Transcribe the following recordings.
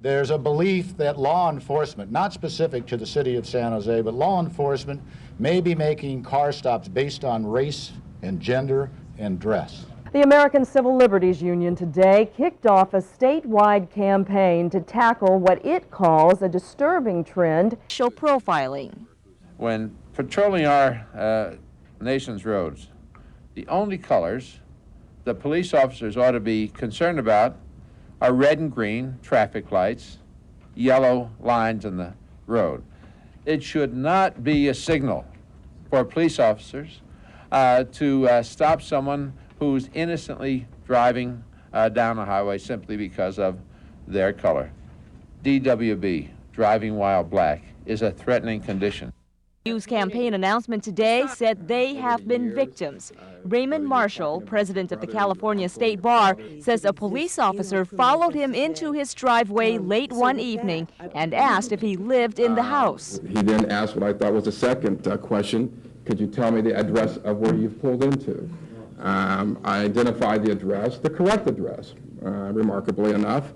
There's a belief that law enforcement, not specific to the city of San Jose, but law enforcement may be making car stops based on race and gender and dress. The American Civil Liberties Union today kicked off a statewide campaign to tackle what it calls a disturbing trend, racial profiling. When patrolling our nation's roads, the only colors the police officers ought to be concerned about are red and green traffic lights, yellow lines in the road. It should not be a signal for police officers to stop someone who's innocently driving down the highway simply because of their color. DWB, driving while black, is a threatening condition. News campaign announcement today said they have been victims. Raymond Marshall, president of the California State Bar, says a police officer followed him into his driveway late one evening and asked if he lived in the house. He then asked what I thought was the second question: could you tell me the address of where you've pulled into? I identified the address, the correct address, remarkably enough,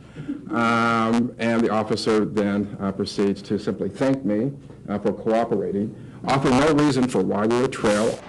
and the officer then proceeds to simply thank me for cooperating, offer no reason for why we would trail.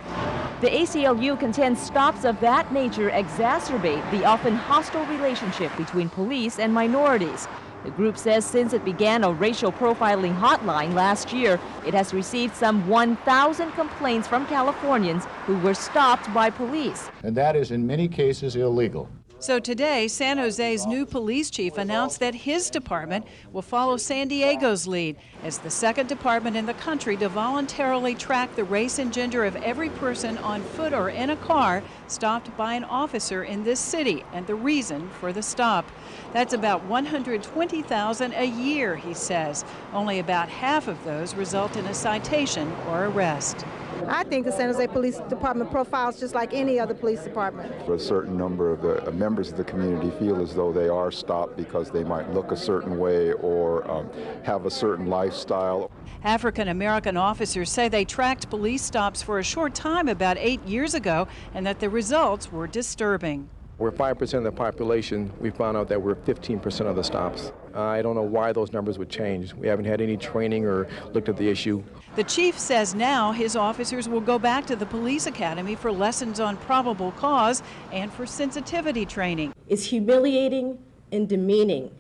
The ACLU contends stops of that nature exacerbate the often hostile relationship between police and minorities. The group says since it began a racial profiling hotline last year, it has received some 1,000 complaints from Californians who were stopped by police. And that is in many cases illegal. So today, San Jose's new police chief announced that his department will follow San Diego's lead as the second department in the country to voluntarily track the race and gender of every person on foot or in a car stopped by an officer in this city and the reason for the stop. That's about 120,000 a year, he says. Only about half of those result in a citation or arrest. I think the San Jose Police Department profiles just like any other police department. A certain number of the members of the community feel as though they are stopped because they might look a certain way or have a certain lifestyle. African-American officers say they tracked police stops for a short time about 8 years ago and that the results were disturbing. We're 5% of the population. We found out that we're 15% of the stops. I don't know why those numbers would change. We haven't had any training or looked at the issue. The chief says now his officers will go back to the police academy for lessons on probable cause and for sensitivity training. It's humiliating and demeaning.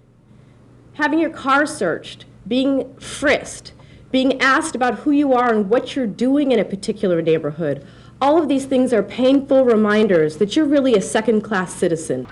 Having your car searched, being frisked, being asked about who you are and what you're doing in a particular neighborhood. All of these things are painful reminders that you're really a second-class citizen.